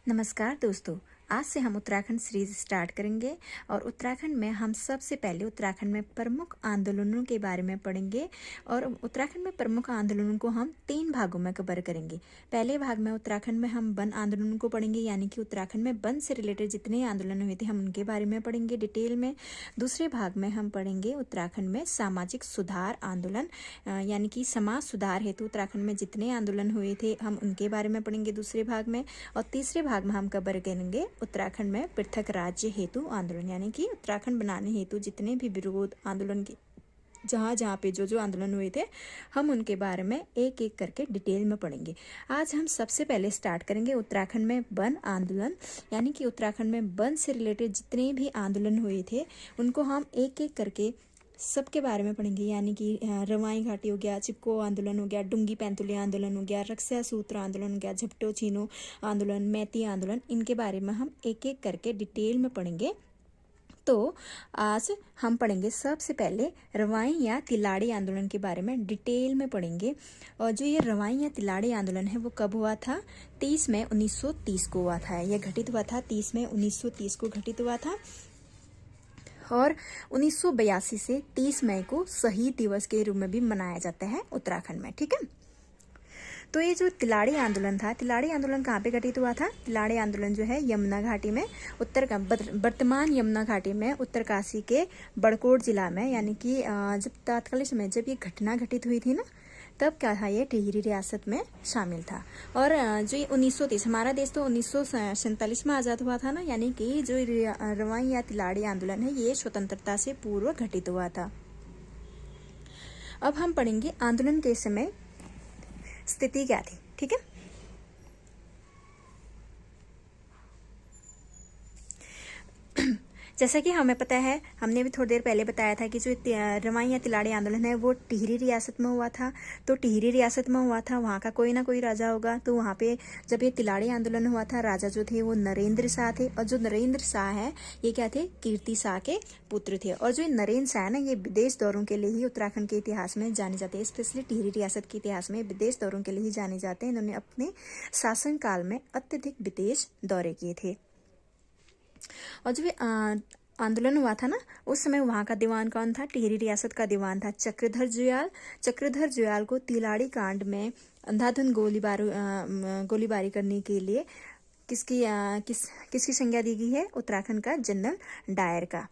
नमस्कार दोस्तों। आज से हम उत्तराखंड सीरीज स्टार्ट करेंगे और उत्तराखंड में हम सबसे पहले उत्तराखंड में प्रमुख आंदोलनों के बारे में पढ़ेंगे। और उत्तराखंड में प्रमुख आंदोलनों को हम 3 भागों में कवर करेंगे। पहले भाग में उत्तराखंड में हम वन आंदोलन को पढ़ेंगे, यानी कि उत्तराखंड में वन से रिलेटेड जितने आंदोलन हुए थे हम उनके बारे में पढ़ेंगे डिटेल में। दूसरे भाग में हम पढ़ेंगे उत्तराखंड में सामाजिक सुधार आंदोलन, यानी कि समाज सुधार हेतु उत्तराखंड में जितने आंदोलन हुए थे हम उनके बारे में पढ़ेंगे दूसरे भाग में। और तीसरे भाग में हम कवर करेंगे उत्तराखंड में पृथक राज्य हेतु आंदोलन, यानी कि उत्तराखंड बनाने हेतु जितने भी विरोध आंदोलन के जहाँ पे जो आंदोलन हुए थे हम उनके बारे में एक एक करके डिटेल में पढ़ेंगे। आज हम सबसे पहले स्टार्ट करेंगे उत्तराखंड में वन आंदोलन, यानी कि उत्तराखंड में वन से रिलेटेड जितने भी आंदोलन हुए थे उनको हम एक एक करके सबके बारे में पढ़ेंगे। यानी कि रवाई घाटी हो गया, चिपको आंदोलन हो गया, डुंगी पैंतुले आंदोलन हो गया, रक्षा सूत्र आंदोलन हो गया, झपटो चीनो आंदोलन, मैती आंदोलन, इनके बारे में हम एक एक करके डिटेल में पढ़ेंगे। तो आज हम पढ़ेंगे सबसे पहले रवाई या तिलाड़ी आंदोलन के बारे में डिटेल में पढ़ेंगे। और जो ये रवाई या तिलाड़ी आंदोलन है वो कब हुआ था? 30 मई 1930 को हुआ था। यह घटित हुआ था 30 मई 1930 को घटित हुआ था। और 1982 से 30 मई को शहीद दिवस के रूप में भी मनाया जाता है उत्तराखंड में। ठीक है, तो ये जो तिलाड़ी आंदोलन था, तिलाड़ी आंदोलन कहाँ पे घटित हुआ था? तिलाड़ी आंदोलन जो है यमुना घाटी में, वर्तमान यमुना घाटी में उत्तरकाशी के बड़कोट जिला में, यानी कि जब तत्कालीन समय जब ये घटना घटित हुई थी ना, तब क्या था, ये टिहरी रियासत में शामिल था। और जो ये 1930, हमारा देश तो 1947 में आज़ाद हुआ था ना, यानी कि जो रवाई या तिलाड़ी आंदोलन है ये स्वतंत्रता से पूर्व घटित हुआ था। अब हम पढ़ेंगे आंदोलन के समय स्थिति क्या थी। ठीक है, जैसा कि हमें पता है, हमने भी थोड़ी देर पहले बताया था कि जो रवाई या तिलाड़ी आंदोलन है वो टिहरी रियासत में हुआ था। तो टिहरी रियासत में हुआ था, वहाँ का कोई ना कोई राजा होगा। तो वहाँ पे जब ये तिलाड़ी आंदोलन हुआ था, राजा जो थे वो नरेंद्र शाह थे। और जो नरेंद्र शाह है ये क्या थे? कीर्ति शाह के पुत्र थे। और जो नरेंद्र शाह है ना, ये विदेश दौरों के लिए ही उत्तराखंड के इतिहास में जाने जाते हैं, स्पेशली टिहरी रियासत के इतिहास में विदेश दौरों के लिए ही जाने जाते हैं। इन्होंने अपने शासनकाल में अत्यधिक विदेश दौरे किए थे। और जो आंदोलन हुआ था ना, उस समय वहाँ का दीवान कौन था? टिहरी रियासत का दीवान था चक्रधर जुयाल। चक्रधर जुयाल को तिलाड़ी कांड में अंधाधुंध गोलीबारी करने के लिए किसकी संज्ञा दी गई है? उत्तराखंड का जनरल डायर का।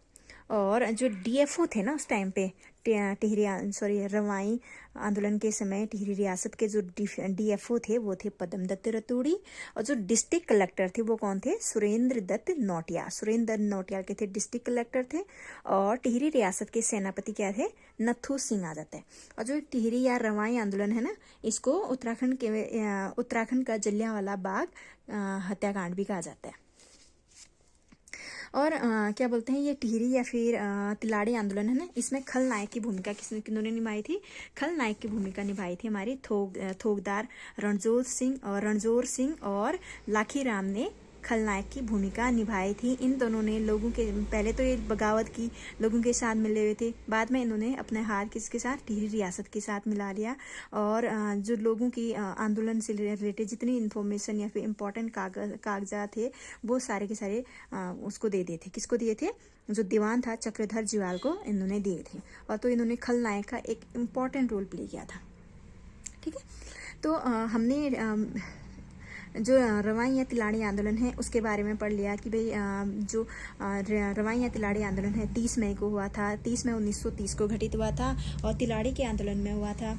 और जो डीएफओ थे ना उस टाइम पे रवाई आंदोलन के समय टिहरी रियासत के जो डीएफओ थे वो थे पदम दत्त रतूड़ी। और जो डिस्ट्रिक्ट कलेक्टर थे वो कौन थे? सुरेंद्र दत्त नौटियाल। सुरेंद्र दत्त नौटियाल के थे डिस्ट्रिक्ट कलेक्टर थे। और टिहरी रियासत के सेनापति क्या थे? नथु सिंह आ जाता है। और जो टिहरी या रवाई आंदोलन है ना, इसको उत्तराखंड का जलियांवाला बाग हत्याकांड भी कहा जाता है। और क्या बोलते हैं, ये टिहरी या फिर तिलाड़ी आंदोलन है ना, इसमें खलनायक की भूमिका किन्होंने निभाई थी? खलनायक की भूमिका निभाई थी हमारी थोकदार रणजोर सिंह और लाखी राम ने खलनायक की भूमिका निभाई थी। इन दोनों ने लोगों के, पहले तो ये बगावत की, लोगों के साथ मिले हुए थे, बाद में इन्होंने अपने हाथ किसके साथ? टिहरी रियासत के साथ मिला लिया। और जो लोगों की आंदोलन से रिलेटेड जितनी इन्फॉर्मेशन या फिर इम्पोर्टेंट कागजात थे वो सारे के सारे उसको दे दिए थे। किसको दिए थे? जो दीवान था चक्रधर जुयाल को इन्होंने दिए थे। और तो इन्होंने खलनायक का एक इम्पॉर्टेंट रोल प्ले किया था। ठीक है, तो हमने जो रवाई या तिलाड़ी आंदोलन है उसके बारे में पढ़ लिया कि भाई जो रवाई या तिलाड़ी आंदोलन है 30 मई को हुआ था। 30 मई 1930 को घटित हुआ था और तिलाड़ी के आंदोलन में हुआ था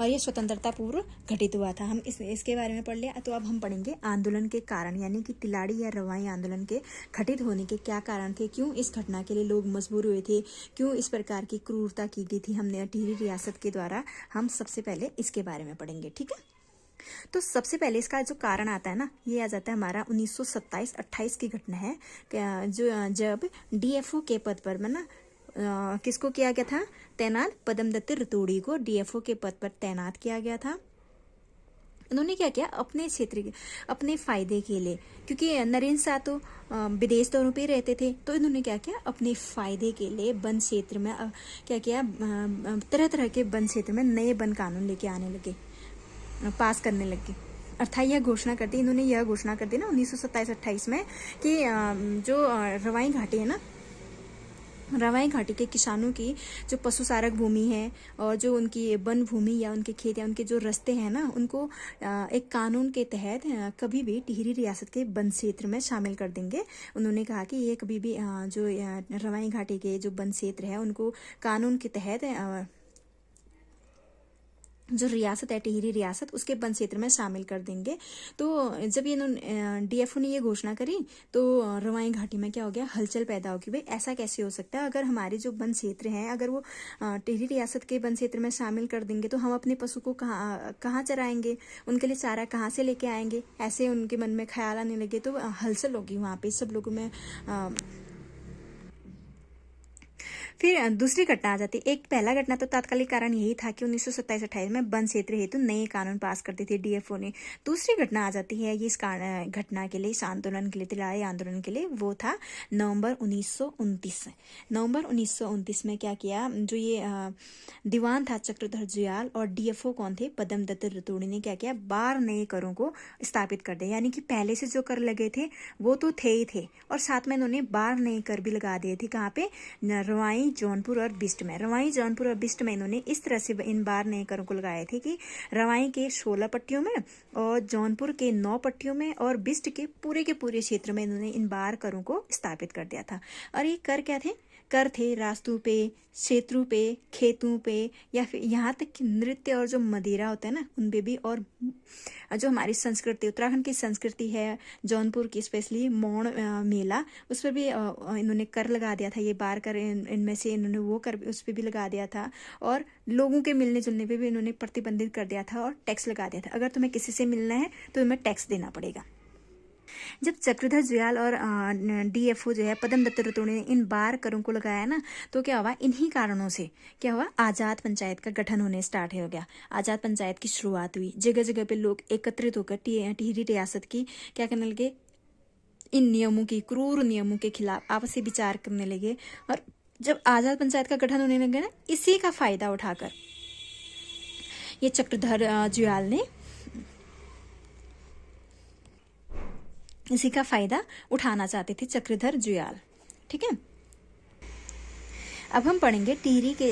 और ये स्वतंत्रता पूर्व घटित हुआ था। हम इसके बारे में पढ़ लिया। तो अब हम पढ़ेंगे आंदोलन के कारण, यानी कि तिलाड़ी या रवाई आंदोलन के घटित होने के क्या कारण थे, क्यों इस घटना के लिए लोग मजबूर हुए थे, क्यों इस प्रकार की क्रूरता की गई थी हमने टिहरी रियासत के द्वारा। हम सबसे पहले इसके बारे में पढ़ेंगे। ठीक है, तो सबसे पहले इसका जो कारण आता है ना, ये आ जाता है हमारा 1927-28 की घटना है, जो जब डीएफओ के पद पर ना किसको किया गया था तैनात? पदम दत्त रतूड़ी को डीएफओ के पद पर तैनात किया गया था। उन्होंने क्या किया? अपने क्षेत्र के, अपने फायदे के लिए, क्योंकि नरेंद्र शाह तो विदेश दौरों पे रहते थे, तो इन्होंने क्या किया? अपने फायदे के लिए वन क्षेत्र में क्या किया? तरह तरह के वन क्षेत्र में नए वन कानून लेके आने लगे, पास करने लगे। अर्थात यह घोषणा कर दी, इन्होंने यह घोषणा कर दी ना 1927-28 में कि जो रवाई घाटी है ना, रवाई घाटी के किसानों की जो पशुसारक भूमि है और जो उनकी वन भूमि या उनके खेत या उनके जो रास्ते हैं ना, उनको एक कानून के तहत कभी भी टिहरी रियासत के वन क्षेत्र में शामिल कर देंगे। उन्होंने कहा कि ये कभी भी जो रवाई घाटी के जो वन क्षेत्र है उनको कानून के तहत जो रियासत है टिहरी रियासत उसके वन क्षेत्र में शामिल कर देंगे। तो जब ये डीएफओ ने ये घोषणा करी तो रवाई घाटी में क्या हो गया, हलचल पैदा हो गई। भाई ऐसा कैसे हो सकता है, अगर हमारे जो वन क्षेत्र हैं अगर वो टिहरी रियासत के वन क्षेत्र में शामिल कर देंगे तो हम अपने पशु को कहाँ चराएंगे, उनके लिए चारा कहाँ से लेके आएंगे, ऐसे उनके मन में ख्याल आने लगे। तो हलचल होगी वहाँ पे सब लोगों में। फिर दूसरी घटना आ जाती है। एक पहला घटना तो तात्कालिक कारण यही था कि 1927-28 में वन क्षेत्र हेतु नए कानून पास कर दिए थे डीएफओ ने। दूसरी घटना आ जाती है, ये इस घटना के लिए, इस आंदोलन के लिए, तिलारी आंदोलन के लिए, वो था नवंबर 1929। नवंबर 1929 में क्या किया, जो ये दीवान था चक्रधर जुयाल और डीएफओ कौन थे, पदम दत्त रतूड़ी ने क्या किया, 12 नए करों को स्थापित कर दिया। यानी कि पहले से जो कर लगे थे वो तो थे ही थे, और साथ में इन्होंने 12 नए कर भी लगा दिए थे। कहाँ पे, रवाई, जौनपुर और बिस्ट में। रवाई, जौनपुर और बिस्ट में इन्होंने इस तरह से इन 12 नए करों को लगाए थे कि रवाई के 16 पट्टियों में और जौनपुर के 9 पट्टियों में और बिस्ट के पूरे क्षेत्र में इन्होंने इन 12 करों को स्थापित कर दिया था। और ये कर क्या थे, कर थे रास्तों पे, क्षेत्रों पे, खेतों पे, या फिर यहाँ तक कि नृत्य और जो मदिरा होता है ना उन पे भी। और जो हमारी संस्कृति, उत्तराखंड की संस्कृति है, जौनपुर की स्पेशली मौन मेला, उस पर भी इन्होंने कर लगा दिया था। ये 12 कर इनमें से इन्होंने वो कर उस पर भी लगा दिया था। और लोगों के मिलने जुलने पे भी इन्होंने प्रतिबंधित कर दिया था और टैक्स लगा दिया था। अगर तुम्हें किसी से मिलना है तो तुम्हें टैक्स देना पड़ेगा। जब चक्रधर जुयाल और डीएफओ जो है पदम दत्त रतूड़ी ने इन 12 करों को लगाया ना, तो क्या हुआ, इन्हीं कारणों से क्या हुआ, आजाद पंचायत का गठन होने स्टार्ट हो गया। आजाद पंचायत की शुरुआत हुई। जगह जगह पे लोग एकत्रित होकर टिहरी रियासत की क्या करने लगे, इन नियमों की, क्रूर नियमों के खिलाफ आपसी विचार करने लगे। और जब आजाद पंचायत का गठन होने लगे ना, इसी का फायदा उठाकर ये चक्रधर जुयाल ने इसी का फायदा उठाना चाहते थे चक्रधर जुयाल। ठीक है, अब हम पढ़ेंगे टिहरी के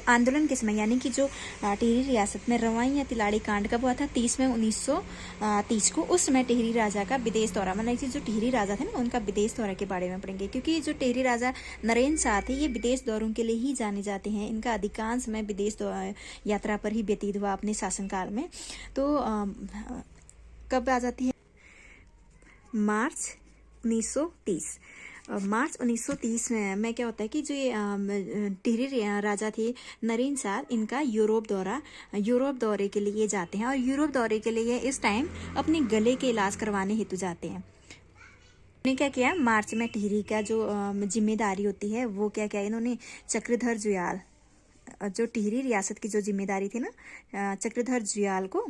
आंदोलन के समय, यानी कि जो टिहरी रियासत में रवाई या तिलाड़ी कांड कब हुआ था, 30 में 1930 को। उस समय टिहरी राजा का विदेश दौरा, मतलब कि जो टिहरी राजा थे ना उनका विदेश दौरा के बारे में पढ़ेंगे। क्योंकि जो टिहरी राजा नरेंद्र शाह थे ये विदेश दौरों के लिए ही जाने जाते हैं। इनका अधिकांश समय विदेश यात्रा पर ही व्यतीत हुआ अपने शासनकाल में। तो कब आ जाती है, मार्च 1930। मार्च 1930 में क्या होता है कि जो ये टिहरी राजा थे नरेंद्र शाह, इनका यूरोप दौरे के लिए जाते हैं। और यूरोप दौरे के लिए इस टाइम अपने गले के इलाज करवाने हेतु जाते हैं। इन्होंने क्या किया, मार्च में टिहरी का जो जिम्मेदारी होती है वो क्या किया, इन्होंने चक्रधर जुयाल, जो टिहरी रियासत की जो जिम्मेदारी थी ना, चक्रधर जुयाल को,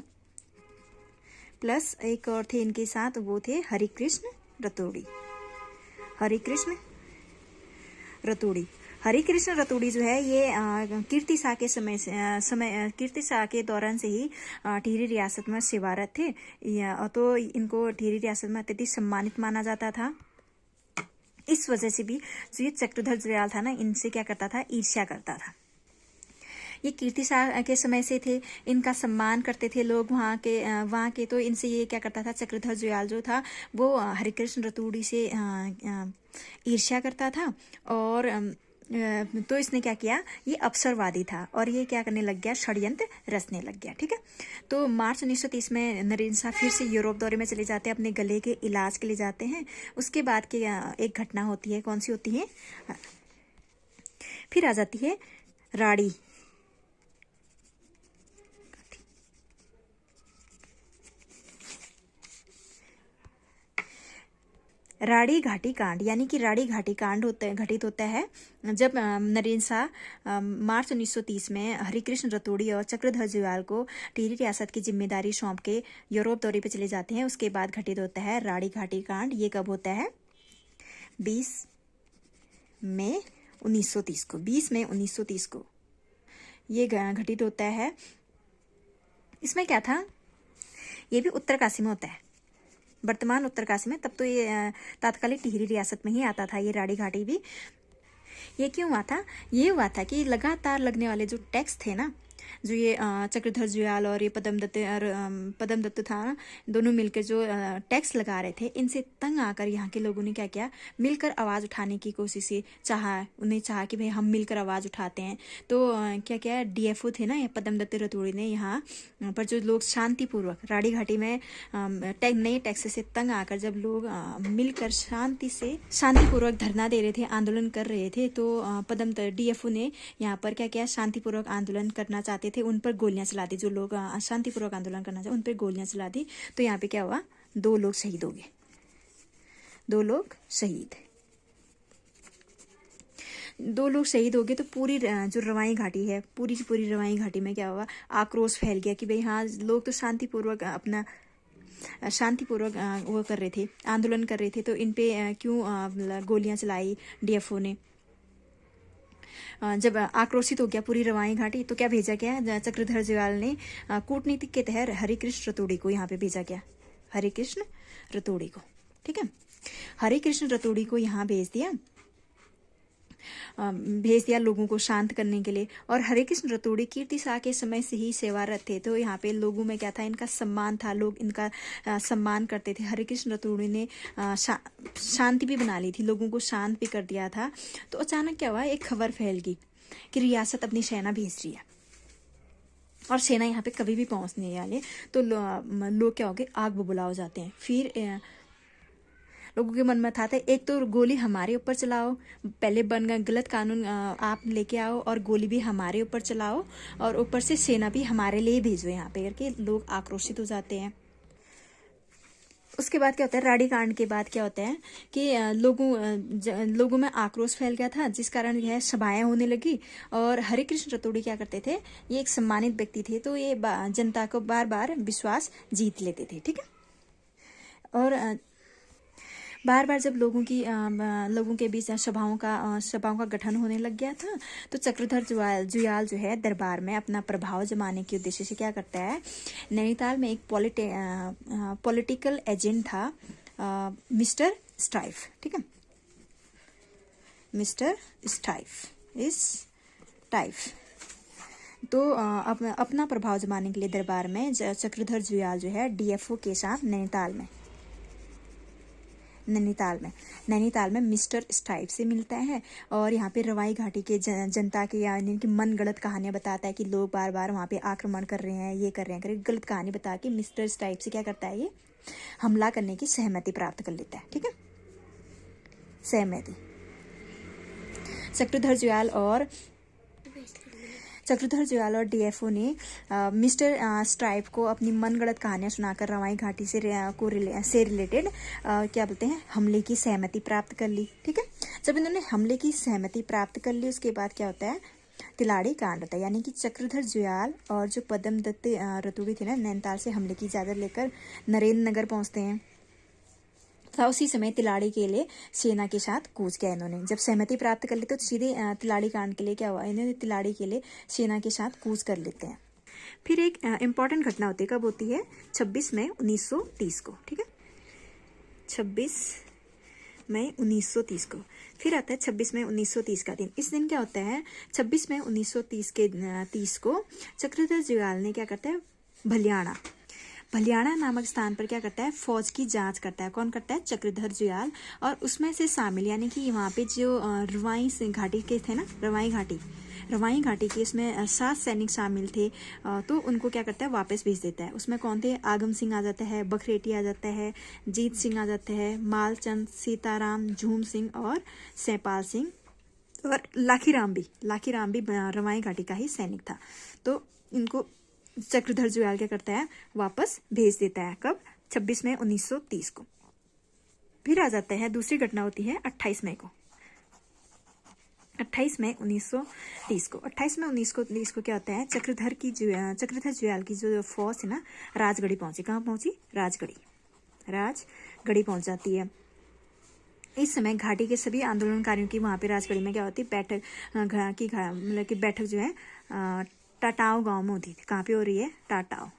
प्लस एक और थे इनके साथ, वो थे हरिकृष्ण रतूड़ी। हरिकृष्ण रतूड़ी जो है ये कीर्ति शाह के कीर्ति शाह के दौरान से ही टिहरी रियासत में सेवारत थे। तो इनको टिहरी रियासत में अत्यधिक सम्मानित माना जाता था। इस वजह से भी जो ये चक्रधर जुयाल था ना, इनसे क्या करता था, ईर्ष्या करता था। ये कीर्ति शाह के समय से थे, इनका सम्मान करते थे लोग वहाँ के। तो इनसे ये क्या करता था, चक्रधर जुयाल जो था वो हरिकृष्ण रतूड़ी से ईर्ष्या करता था। और तो इसने क्या किया, ये अवसरवादी था और ये क्या करने लग गया, षड्यंत्र रचने लग गया। ठीक है, तो मार्च 1930 में नरेंद्र शाह फिर से यूरोप दौरे में चले जाते हैं, अपने गले के इलाज के लिए जाते हैं। उसके बाद की एक घटना होती है, कौन सी होती है, फिर आ जाती है राड़ी घाटी कांड। यानी कि राड़ी घाटी कांड घटित होता है जब नरेंद्र शाह मार्च 1930 में हरिकृष्ण रतूड़ी और चक्रधर जुयाल को टिहरी रियासत की जिम्मेदारी सौंप के यूरोप दौरे पर चले जाते हैं। उसके बाद घटित होता है राड़ी घाटी कांड। ये कब होता है, 20 मई 1930 को। 20 मई 1930 को ये घटित होता है। इसमें क्या था, ये भी उत्तरकाशी में होता है, वर्तमान उत्तरकाशी में। तब तो ये तात्कालिक टिहरी रियासत में ही आता था ये राड़ी घाटी भी। ये क्यों हुआ था? ये हुआ था कि लगातार लगने वाले जो टैक्स थे ना, जो ये चक्रधर जुयाल और ये पदम दत्त था ना, दोनों मिलकर जो टैक्स लगा रहे थे, इनसे तंग आकर यहाँ के लोगों ने क्या किया, मिलकर आवाज़ उठाने की कोशिश उन्हें चाहा कि भाई हम मिलकर आवाज़ उठाते हैं। तो क्या क्या डीएफओ थे ना, ये पदम दत्त रतूड़ी ने यहाँ पर जो लोग शांतिपूर्वक राड़ी घाटी में नए टैक्स से तंग आकर जब लोग मिलकर शांतिपूर्वक धरना दे रहे थे, आंदोलन कर रहे थे, तो डीएफओ ने यहाँ पर क्या किया, शांतिपूर्वक आंदोलन करना चाहते थे, उन पर गोलियां चला दी। जो लोग शांतिपूर्वक आंदोलन करना चाहते उन पर गोलियां चला दी। तो यहाँ पे क्या हुआ, 2 लोग शहीद हो गए, 2 लोग शहीद। 2 लोग शहीद हो गए। तो पूरी जो रवाई घाटी है, पूरी की पूरी रवाई घाटी में क्या हुआ, आक्रोश फैल गया कि भाई हाँ, लोग तो शांतिपूर्वक वो कर रहे थे, आंदोलन कर रहे थे, तो इन पे क्यों गोलियां चलाई डीएफओ ने। जब आक्रोशित हो गया पूरी रवाई घाटी, तो क्या भेजा गया, चक्रधर जुयाल ने कूटनीतिक के तहत हरिकृष्ण रतूड़ी को यहाँ पे भेजा गया, हरिकृष्ण रतूड़ी को। ठीक है, हरिकृष्ण रतूड़ी को यहाँ भेज दिया लोगों को शांत करने के लिए। और हरिकृष्ण रतूड़ी कीर्ति शाह के समय से ही सेवारत थे, तो यहाँ पे लोगों में क्या था, इनका सम्मान था, लोग इनका सम्मान करते थे। हरिकृष्ण रतूड़ी ने शांति भी बना ली थी, लोगों को शांत भी कर दिया था। तो अचानक क्या हुआ, एक खबर फैल गई कि रियासत अपनी सेना भेज रही है और सेना यहाँ पे कभी भी पहुंचने वाले। तो लोग क्या हो गए, आग बबूला हो जाते हैं। फिर लोगों के मन में था एक तो गोली हमारे ऊपर चलाओ, पहले बन गया गलत कानून आप लेके आओ और गोली भी हमारे ऊपर चलाओ और ऊपर से सेना भी हमारे लिए भेजो यहाँ पे, करके लोग आक्रोशित हो जाते हैं। उसके बाद क्या होता है, राड़ी कांड के बाद क्या होता है कि लोगों में आक्रोश फैल गया था, जिस कारण यह सभाएं होने लगी। और हरिकृष्ण रतूड़ी क्या करते थे, ये एक सम्मानित व्यक्ति थे, तो ये जनता को बार बार विश्वास जीत लेते थे। ठीक है, और बार बार जब लोगों के बीच सभाओं का गठन होने लग गया था, तो चक्रधर जुयाल जो है दरबार में अपना प्रभाव जमाने के उद्देश्य से क्या करता है, नैनीताल में एक पॉलिटिकल एजेंट था, मिस्टर स्टाइफ। ठीक है, मिस्टर स्टाइफ तो अपना प्रभाव जमाने के लिए दरबार में चक्रधर जुयाल जो है डीएफओ के साथ नैनीताल में मिस्टर स्टाइफ से मिलता है। और यहाँ पे रवाई घाटी के जनता की यानी कि मन गलत कहानियां बताता है कि लोग बार बार वहाँ पे आक्रमण कर रहे हैं, ये कर रहे हैं, गलत कहानी बता के मिस्टर स्टाइफ से क्या करता है, ये हमला करने की सहमति प्राप्त कर लेता है। ठीक है, सहमति। चक्रधर जुयाल और डीएफओ ने मिस्टर स्टाइफ को अपनी मनगढ़ंत कहानियां सुनाकर रवाई घाटी से रिलेटेड क्या बोलते हैं, हमले की सहमति प्राप्त कर ली। ठीक है, जब इन्होंने हमले की सहमति प्राप्त कर ली, उसके बाद क्या होता है, तिलाड़ी कांड होता है। यानी कि चक्रधर जुयाल और जो पदम दत्त रतूड़ी थे ना, नैनीताल से हमले की इजाजत लेकर नरेंद्र नगर पहुंचते हैं। था उसी समय तिलाड़ी के लिए सेना के साथ कूच गया। इन्होंने जब सहमति प्राप्त कर ली तो सीधे तिलाड़ी कांड के लिए क्या हुआ, इन्होंने तिलाड़ी के लिए सेना के साथ कूच कर लेते हैं। फिर एक इम्पॉर्टेंट घटना होती है, कब होती है, 26 मई 1930 को। ठीक है, 26 मई 1930 को। फिर आता है 26 मई 1930 का दिन। इस दिन क्या होता है, 26 मई 1930 को चक्रधर जुयाल ने क्या करता है, भलियाना नामक स्थान पर क्या करता है, फौज की जांच करता है। कौन करता है, चक्रधर जुयाल। और उसमें से शामिल यानी कि वहाँ पे जो रवाई घाटी के थे ना, रवाई घाटी के इसमें 7 सैनिक शामिल थे, तो उनको क्या करता है, वापस भेज देता है। उसमें कौन थे, आगम सिंह आ जाता है, बखरेटी आ जाता है, जीत सिंह आ जाता है, मालचंद, सीताराम, झूम सिंह और सैपाल सिंह और लाखीराम भी रवाई घाटी का ही सैनिक था। तो इनको चक्रधर जुयाल क्या करता है, वापस भेज देता है। कब, 26 मई 1930 को। फिर आ जाता है, दूसरी घटना होती है 28 मई को। 28 मई 1930 को। 28 मई 1930 को क्या होता है, चक्रधर जुयाल की जो फौज है ना, राजगढ़ी पहुंची। कहाँ पहुंची, राजगढ़ी पहुंच जाती है। इस समय घाटी के सभी आंदोलनकारियों की वहाँ पे राजगढ़ी में क्या होती है, बैठक जो है टाटाओ गांव में होती थी। कहाँ पे हो रही है, टाटाओ।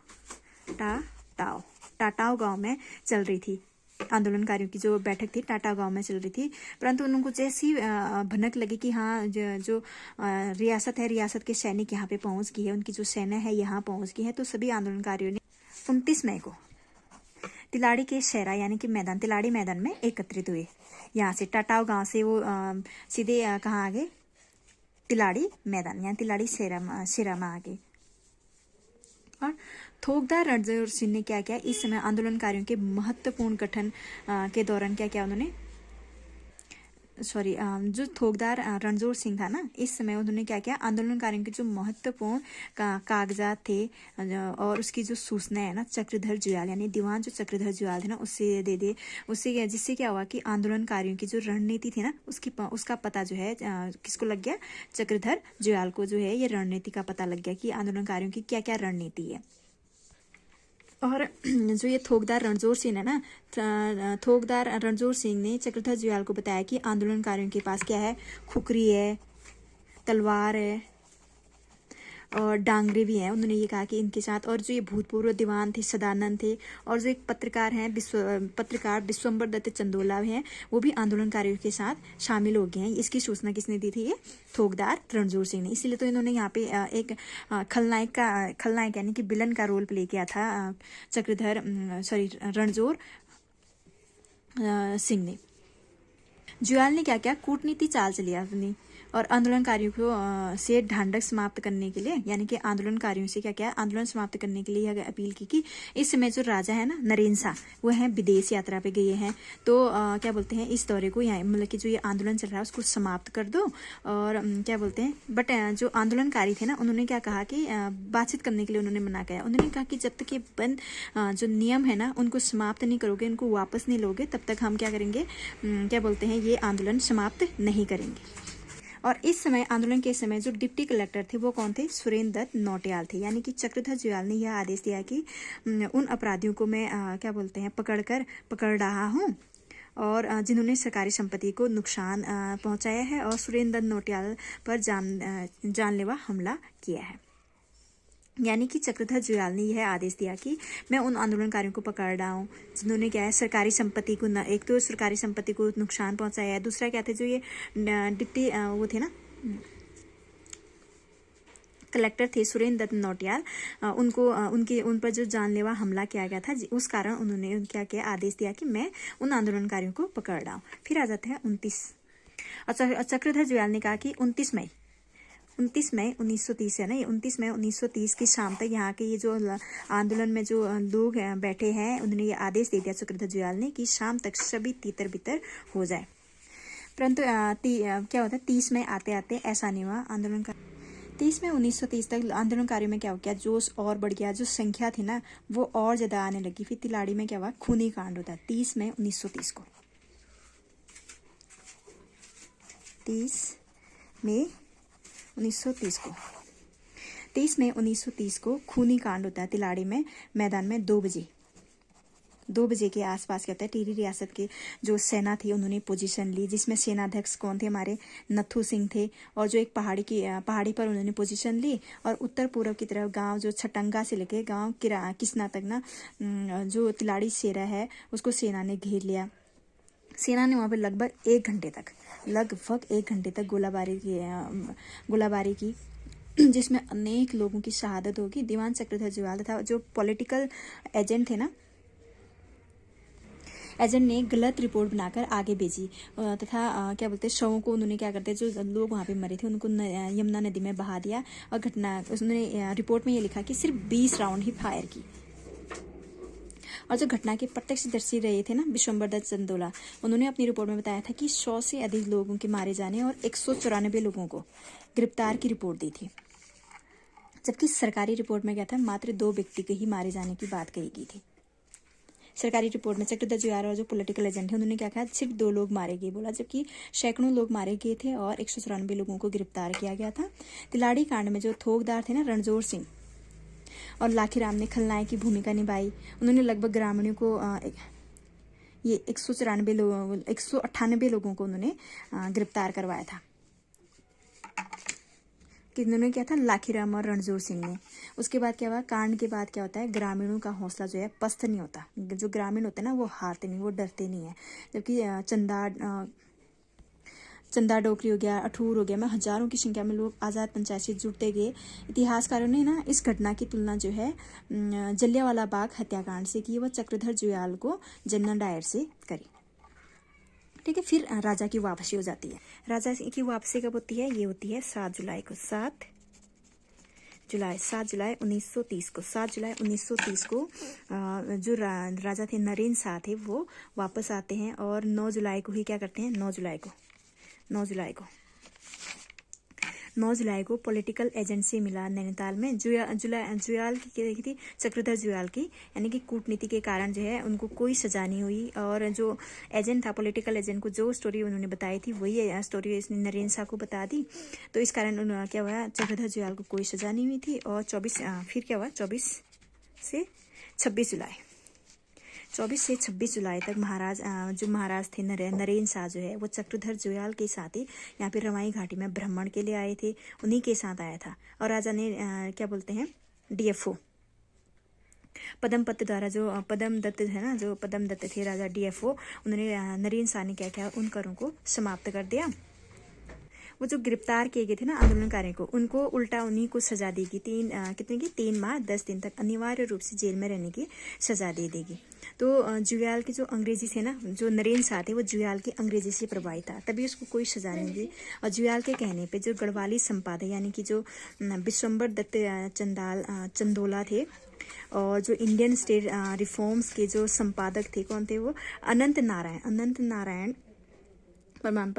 टाटाव गांव में चल रही थी। आंदोलनकारियों की जो बैठक थी टाटा गांव में चल रही थी, परंतु उनको जैसी भनक लगी कि हाँ जो रियासत है, रियासत के सैनिक यहाँ पे पहुंच गई है, उनकी जो सेना है यहाँ पहुंच गई है, तो सभी आंदोलनकारियों ने 29 मई को तिलाड़ी के शहरा यानी कि मैदान, तिलाड़ी मैदान में एकत्रित हुए। यहाँ से टाटाव गांव से वो सीधे कहाँ आ गए, तिलाड़ी मैदान यानी तिलाड़ी शेरा में आ गए। और थोकदार रणजोर सिंह ने क्या किया, इस समय आंदोलनकारियों के महत्वपूर्ण गठन के दौरान क्या किया उन्होंने, जो थोकदार रणजोर सिंह था ना, इस समय उन्होंने क्या किया, आंदोलनकारियों के जो महत्वपूर्ण कागजात थे और उसकी जो सूचना है ना, चक्रधर जुयाल यानी दीवान जो चक्रधर जुयाल थे ना, उससे दे दे, उससे जिससे क्या हुआ कि आंदोलनकारियों की जो रणनीति थी ना, उसका पता जो है किसको लग गया, चक्रधर जुयाल को जो है ये रणनीति का पता लग गया कि आंदोलनकारियों की क्या क्या रणनीति है। और जो ये थोकदार रणजोर सिंह है ना, थोकदार रणजोर सिंह ने चक्रधर जुयाल को बताया कि आंदोलनकारियों के पास क्या है, खुकरी है, तलवार है और डांगरे भी हैं। उन्होंने ये कहा कि इनके साथ, और जो ये भूतपूर्व दीवान थे सदानंद थे, और जो एक पत्रकार हैं पत्रकार विश्वम्बर दत्त चंदोला हैं, वो भी आंदोलनकारियों के साथ शामिल हो गए हैं। इसकी सूचना किसने दी थी, ये थोकदार रणजोर सिंह ने। इसीलिए तो इन्होंने यहाँ पे एक खलनायक यानी कि विलन का रोल प्ले किया था रणजोर सिंह ने। जुयाल ने क्या किया, कूटनीति चाल चली अपनी, और आंदोलनकारियों को से ढांढक समाप्त करने के लिए, यानी कि आंदोलनकारियों से क्या किया, आंदोलन समाप्त करने के लिए यह अपील की कि इस समय जो राजा है ना नरेंद्र शाह, वो हैं विदेश यात्रा पे गए हैं, तो क्या बोलते हैं, इस दौरे को यहाँ मतलब कि जो ये आंदोलन चल रहा है उसको समाप्त कर दो। और क्या बोलते हैं, बट जो आंदोलनकारी थे ना, उन्होंने क्या कहा कि बातचीत करने के लिए उन्होंने मना किया। उन्होंने कहा कि जब तक ये बंद जो नियम है ना उनको समाप्त नहीं करोगे, उनको वापस नहीं लोगे, तब तक हम क्या करेंगे, क्या बोलते हैं, ये आंदोलन समाप्त नहीं करेंगे। और इस समय आंदोलन के समय जो डिप्टी कलेक्टर थे वो कौन थे, सुरेंद्र दत्त नौटियाल थे। यानी कि चक्रधर जुयाल ने यह आदेश दिया कि उन अपराधियों को मैं क्या बोलते हैं पकड़ रहा हूँ, और जिन्होंने सरकारी संपत्ति को नुकसान पहुंचाया है और सुरेंद्र दत्त नौटियाल पर जानलेवा हमला किया है। यानी कि चक्रधर जुयाल ने यह आदेश दिया कि मैं उन आंदोलनकारियों को पकड़ रहा हूँ जिन्होंने क्या है सरकारी संपत्ति को एक तो सरकारी संपत्ति को नुकसान पहुंचाया है, दूसरा क्या थे, जो ये डिप्टी वो थे ना कलेक्टर थे सुरेंद्र दत्त नौटियाल, उन पर जो जानलेवा हमला किया गया था, उस कारण उन्होंने क्या किया, आदेश दिया कि मैं उन आंदोलनकारियों को पकड़ रहा हूँ। फिर आ जाते हैं 29। चक्रधर जुयाल ने कहा कि 29 मई 1930 है ना, ये 29 मई 1930 की शाम तक यहाँ के ये जो आंदोलन में जो लोग बैठे हैं, उन्होंने ये आदेश दे दिया चक्रधर जुयाल ने कि शाम तक सभी तितर बितर हो जाए। परंतु क्या होता है, 30 मई आते आते ऐसा नहीं हुआ। आंदोलन का 30 मई 1930 तक आंदोलनकारियों में क्या हो गया, जोश और बढ़ गया, जो संख्या थी ना वो और ज़्यादा आने लगी। फिर तिलाड़ी में क्या हुआ, खूनी कांड होता है 30 मई 1930 को। 30 मई 1930 को खूनी कांड होता है तिलाड़ी में मैदान में 2 बजे के आसपास। क्या होता है, टिहरी रियासत के जो सेना थी उन्होंने पोजीशन ली, जिसमें सेनाध्यक्ष कौन थे, हमारे नथु सिंह थे, और जो एक पहाड़ी पर उन्होंने पोजीशन ली, और उत्तर पूर्व की तरफ गांव जो छटंगा से लेके गांव किसना तक ना जो तिलाड़ी शेरा है उसको सेना ने घेर लिया। सेना ने वहाँ पे लगभग एक घंटे तक गोलाबारी की जिसमें अनेक लोगों की शहादत होगी। दीवान चक्रधर जुयाल था जो पॉलिटिकल एजेंट थे ना, एजेंट ने गलत रिपोर्ट बनाकर आगे भेजी तथा क्या बोलते हैं, शवों को उन्होंने क्या करते, जो लोग वहाँ पे मरे थे उनको यमुना नदी में बहा दिया। और उन्होंने रिपोर्ट में ये लिखा कि सिर्फ 20 राउंड ही फायर की। और जो घटना के प्रत्यक्षदर्शी रहे थे ना विश्वम्बर दत्त चंदोला, उन्होंने अपनी रिपोर्ट में बताया था कि 100 से अधिक लोगों के मारे जाने और 194 लोगों को गिरफ्तार की रिपोर्ट दी थी, जबकि सरकारी रिपोर्ट में क्या था, मात्र 2 व्यक्ति के ही मारे जाने की बात कही गई थी। सरकारी रिपोर्ट में चक्रधर जुयाल और जो पॉलिटिकल एजेंट है उन्होंने क्या कहा, सिर्फ 2 लोग मारे गए बोला, जबकि सैकड़ों लोग मारे गए थे और 194 लोगों को गिरफ्तार किया गया था। तिलाड़ी कांड में जो थोकदार थे ना रणजोर सिंह और लाखीराम ने खलनायक की भूमिका निभाई। उन्होंने लगभग ग्रामीणों को ये 198 लोगों को उन्होंने गिरफ्तार करवाया था। किन्होंने किया था, लाखीराम और रणजोर सिंह ने। उसके बाद क्या हुआ, कांड के बाद क्या होता है, ग्रामीणों का हौसला जो है पस्त नहीं होता। जो ग्रामीण होते हैं ना वो हारते नहीं, वो डरते नहीं है। जबकि चंदा डोकरी हो गया, अठूर हो गया, में हजारों की संख्या में लोग आज़ाद पंचायत से जुड़ते गए। इतिहासकारों ने ना इस घटना की तुलना जो है जलियांवाला बाग हत्याकांड से की, वह चक्रधर जुयाल को जनरल डायर से करी। ठीक है, फिर राजा की वापसी हो जाती है। राजा की वापसी कब होती है, ये होती है 7 जुलाई को। 7 जुलाई 1930 को, 7 जुलाई 1930 को जो राजा थे नरेंद्र शाह थे वो वापस आते हैं। और 9 जुलाई को ही क्या करते हैं, 9 जुलाई को पॉलिटिकल एजेंट से मिला नैनीताल में। जुयाल की थी, चक्रधर जुयाल की, यानी कि कूटनीति के कारण जो है उनको कोई सजा नहीं हुई। और जो एजेंट था, पॉलिटिकल एजेंट को जो स्टोरी उन्होंने बताई थी वही स्टोरी इसने नरेंद्र शाह को बता दी। तो इस कारण उन्होंने क्या हुआ, चक्रधर जुयाल को कोई सजा नहीं हुई थी। और 24 से 26 जुलाई तक महाराज थे नरेंद्र शाह जो है वो चक्रधर जुयाल के साथ ही यहाँ पे रवाई घाटी में भ्रमण के लिए आए थे, उन्हीं के साथ आया था। और राजा ने क्या बोलते हैं, डीएफओ पदम दत्त द्वारा, जो पदम दत्त है ना, जो पदम दत्त थे राजा डीएफओ, उन्होंने नरेंद्र शाह ने क्या किया, उन करों को समाप्त कर दिया। वो जो गिरफ्तार किए गए थे ना आंदोलनकारियों को, उनको उल्टा उन्हीं को सजा देगी। 3 माह 10 दिन तक अनिवार्य रूप से जेल में रहने की सजा दे देगी। तो जुयाल के जो अंग्रेजी थे ना, जो नरेंद्र शाह थे वो जुयाल की अंग्रेजी से प्रभावित था, तभी उसको कोई सजा नहीं दी। और जुयाल के कहने पे जो गढ़वाली संपादक यानी कि जो विश्वम्बर दत्त चंदोला थे, और जो इंडियन स्टेट रिफॉर्म्स के जो संपादक थे, कौन थे वो, अनंत नारायण परमाम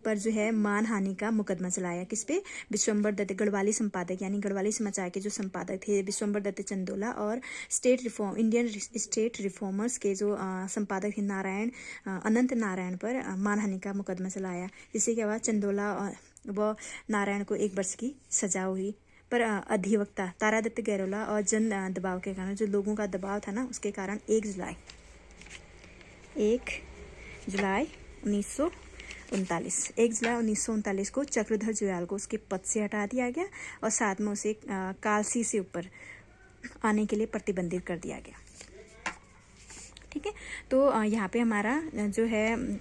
पर जो है मानहानि का मुकदमा चलाया। किस पे, विश्वम्बर दत्त, गढ़वाली संपादक यानी गढ़वाली समाचार के जो संपादक थे विश्वम्बर दत्त चंदोला, और इंडियन स्टेट रिफॉर्मर्स के जो संपादक थे अनंत नारायण पर मानहानि का मुकदमा चलाया। जिससे क्या हुआ, चंदोला व नारायण को 1 वर्ष की सजा हुई। पर अधिवक्ता तारादत्त गैरोला और जन दबाव के कारण, जो लोगों का दबाव था ना, उसके कारण 1 जुलाई 1939 को चक्रधर जुयाल को उसके पद से हटा दिया गया, और साथ में उसे कालसी से ऊपर आने के लिए प्रतिबंधित कर दिया गया। ठीक है, तो यहाँ पे हमारा जो है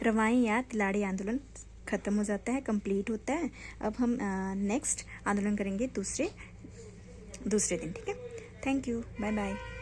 रवाई या तिलाड़ी आंदोलन खत्म हो जाता है, कंप्लीट होता है। अब हम नेक्स्ट आंदोलन करेंगे दूसरे दिन। ठीक है, थैंक यू, बाय बाय।